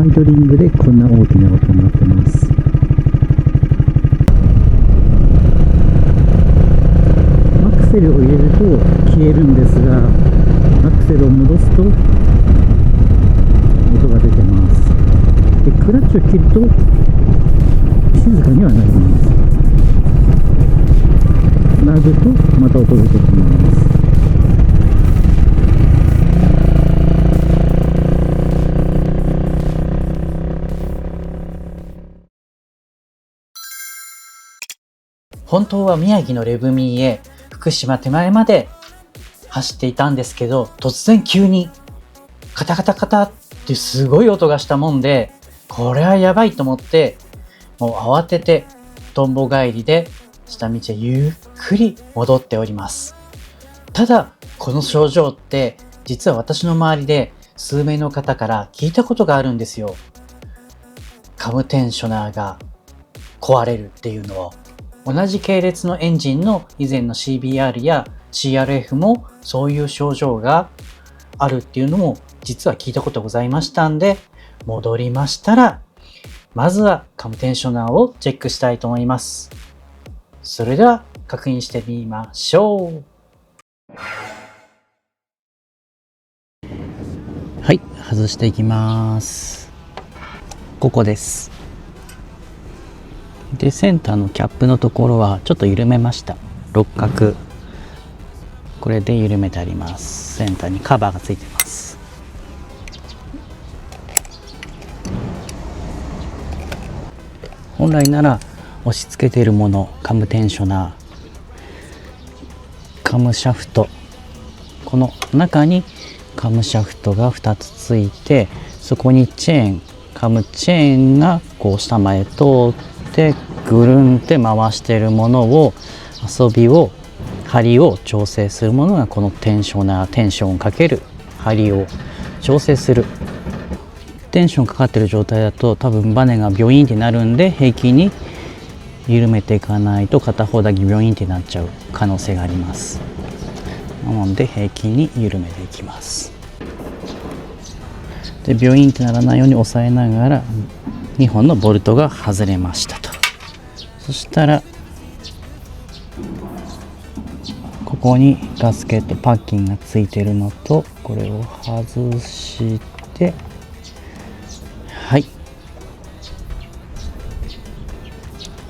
アイドリングでこんな大きな音になってます。アクセルを入れると消えるんですが、アクセルを戻すと音が出てます。でクラッチを切ると静かにはなります。つなぐとまた音が出てきます。本当は宮城のレブミーへ福島手前まで走っていたんですけど、突然急にカタカタカタってすごい音がしたもんで、これはやばいと思って、もう慌ててトンボ帰りで下道へゆっくり戻っております。ただこの症状って実は私の周りで数名の方から聞いたことがあるんですよ。カムテンショナーが壊れるっていうのを。同じ系列のエンジンの以前の CBR や CRF もそういう症状があるっていうのも実は聞いたことございましたんで、戻りましたらまずはカムテンショナーをチェックしたいと思います。それでは確認してみましょう。はい、外していきます。ここです。でセンターのキャップのところはちょっと緩めました。六角これで緩めてあります。センターにカバーがついてます。本来なら押し付けているもの、カムテンショナー、カムシャフト、この中にカムシャフトが2つついて、そこにチェーン、カムチェーンがこう下まで通ってぐるんって回しているものを、針を調整するものがこのテンショナー、テンションをかける針を調整する。テンションかかってる状態だと多分バネがビョインってなるんで、平気に緩めていかないと片方だけビョインってなっちゃう可能性があります。なので平気に緩めていきます。でビョインってならないように押さえながら2本のボルトが外れましたと。そしたらここにガスケットパッキンがついてるのと、これを外して、はい、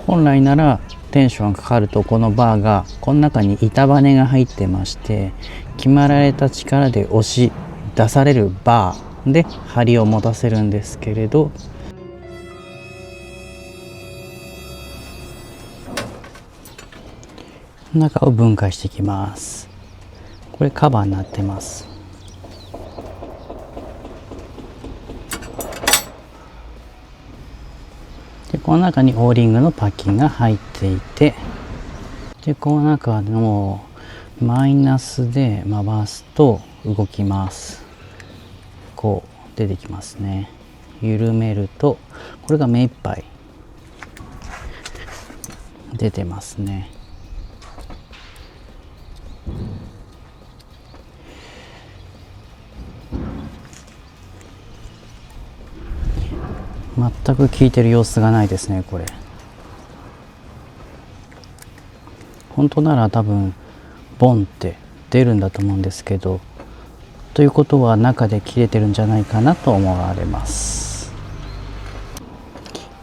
本来ならテンションがかかるとこのバーがこの中に板バネが入ってまして、決まられた力で押し出されるバーで針を持たせるんですけれど、中を分解していきます。これカバーになってます。でこの中にオーリングのパッキンが入っていて、でこの中のマイナスで回すと動きます。こう出てきますね。緩めるとこれが目いっぱい出てますね。全く効いてる様子がないですね。これ本当なら多分ボンって出るんだと思うんですけど、ということは中で切れてるんじゃないかなと思われます。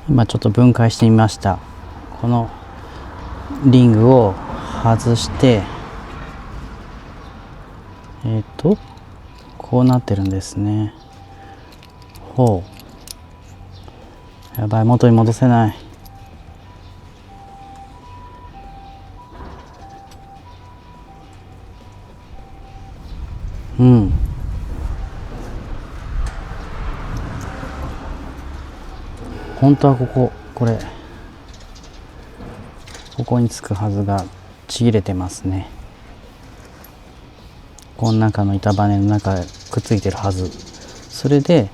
今ちょっと分解してみました。このリングを外してこうなってるんですね。ほう、やばい、元に戻せない。本当はここにつくはずがちぎれてますね。この中の板バネの中へくっついてるはず。それで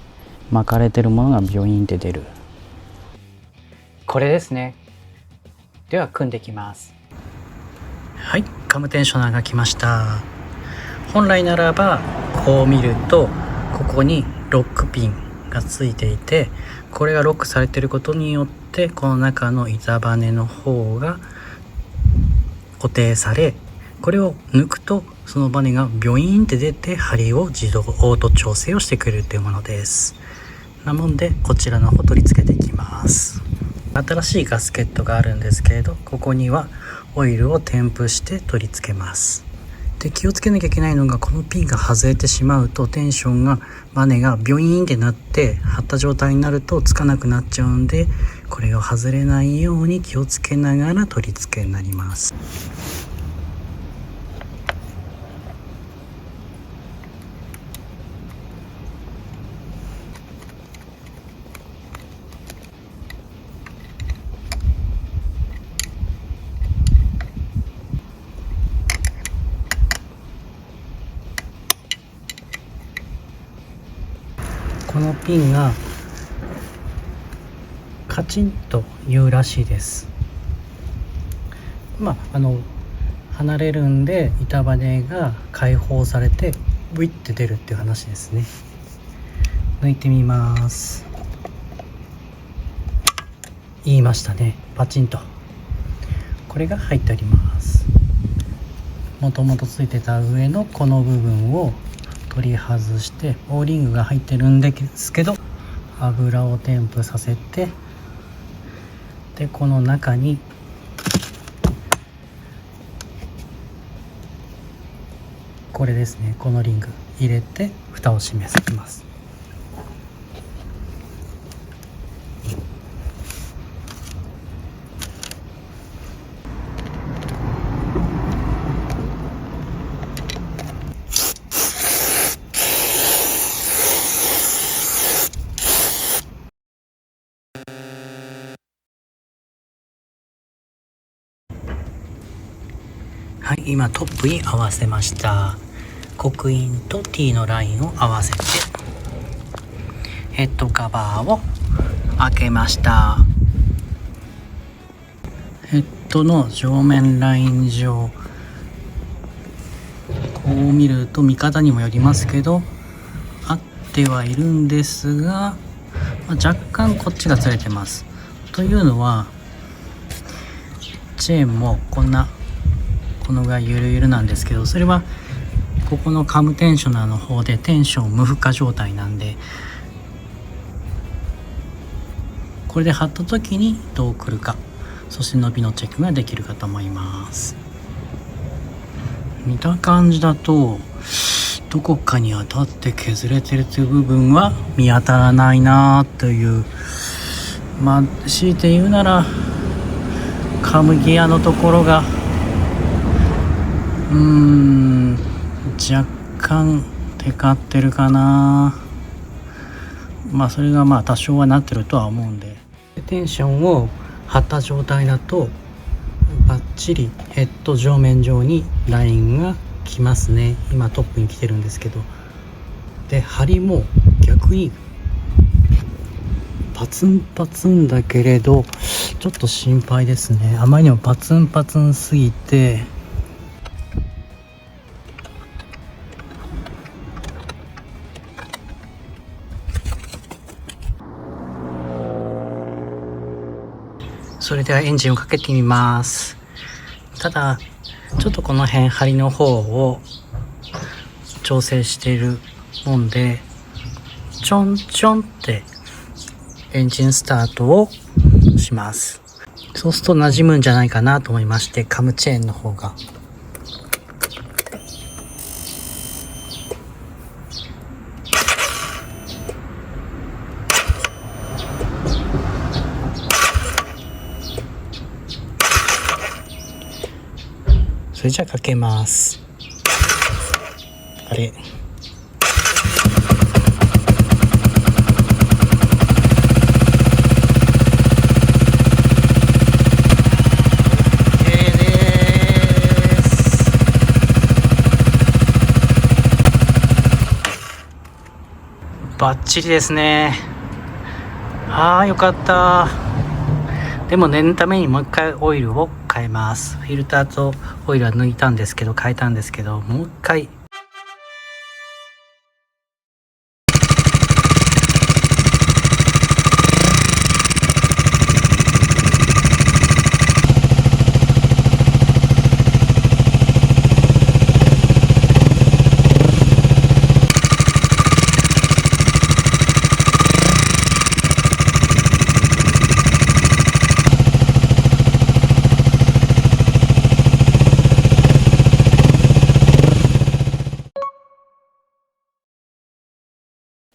巻かれてるものがビョインって出る。これですね。では組んでいきます。はい、カムテンショナーが来ました。本来ならばこう見るとここにロックピンがついていて、これがロックされていることによってこの中の板バネの方が固定され、これを抜くとそのバネがビョイーンって出て針を自動オート調整をしてくれるというものです。なのでこちらの方取り付けていきます。新しいガスケットがあるんですけれど、ここにはオイルを添付して取り付けます。で、気をつけなきゃいけないのが、このピンが外れてしまうとテンションがバネがビョイーンってなって張った状態になるとつかなくなっちゃうんで、これを外れないように気をつけながら取り付けになります。このピンがカチンと言うらしいです。離れるんで板バネが解放されてブイって出るっていう話ですね。抜いてみます。言いましたね、パチンと。これが入っております。もともとついてた上のこの部分を取り外して、オーリングが入ってるんですけど油を添付させて、でこの中にこれですね、このリング入れて蓋を閉めます。はい、今トップに合わせました。刻印と T のラインを合わせてヘッドカバーを開けました。ヘッドの上面ライン上、こう見ると見方にもよりますけど合ってはいるんですが、若干こっちがずれてます。というのはチェーンもこのぐらいゆるゆるなんですけど、それはここのカムテンショナーの方でテンション無負荷状態なんで、これで貼った時にどうくるか、そして伸びのチェックができるかと思います。見た感じだとどこかに当たって削れてるという部分は見当たらないなという、強いて言うならカムギアのところが若干テカってるかな。それが多少はなってるとは思うんで、テンションを張った状態だとバッチリヘッド上面上にラインが来ますね。今トップに来てるんですけど、で針も逆にパツンパツンだけれどちょっと心配ですね。あまりにもパツンパツンすぎてそれではエンジンをかけてみます。ただちょっとこの辺針の方を調整しているもんで、ちょんちょんってエンジンスタートをします。そうすると馴染むんじゃないかなと思いまして、カムチェーンの方がそれじゃあかけます。あれ、バッチリですね。よかった。でも念のためにもう一回オイルを変えます。フィルターとオイルは抜いたんですけど、変えたんですけど、もう一回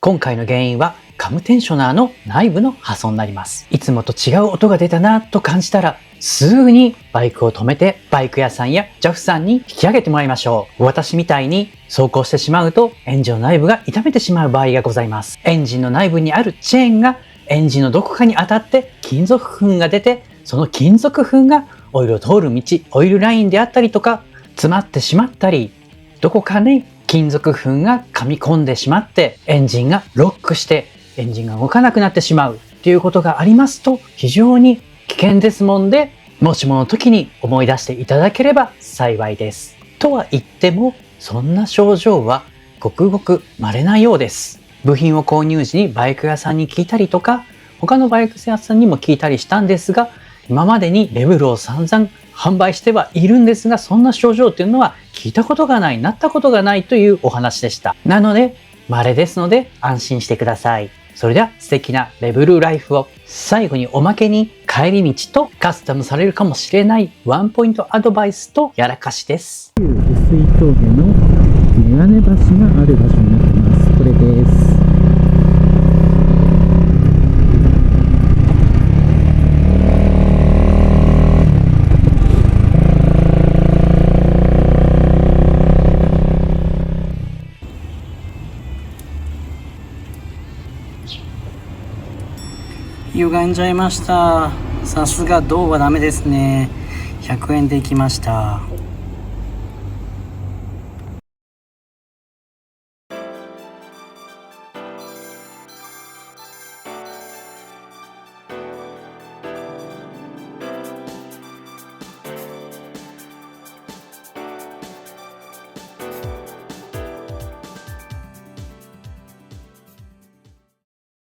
今回の原因はカムテンショナーの内部の破損になります。いつもと違う音が出たなと感じたら、すぐにバイクを止めてバイク屋さんや JAF さんに引き上げてもらいましょう。私みたいに走行してしまうとエンジンの内部が傷めてしまう場合がございます。エンジンの内部にあるチェーンがエンジンのどこかに当たって金属粉が出て、その金属粉がオイルを通る道、オイルラインであったりとか詰まってしまったり、どこかに金属粉が噛み込んでしまってエンジンがロックしてエンジンが動かなくなってしまうということがありますと、非常に危険ですもんで、もしもの時に思い出していただければ幸いです。とは言っても、そんな症状はごくごく稀なようです。部品を購入時にバイク屋さんに聞いたりとか、他のバイク屋さんにも聞いたりしたんですが、今までにレブルを散々販売してはいるんですが、そんな症状っていうのは聞いたことがない、なったことがないというお話でした。なので、稀ですので安心してください。それでは素敵なレブルライフを。最後におまけに帰り道とカスタムされるかもしれないワンポイントアドバイスとやらかしです。翡翠峠のメガネ橋がある場所になっています。これです。歪んじゃいました。さすが銅はダメですね。100円で行きました。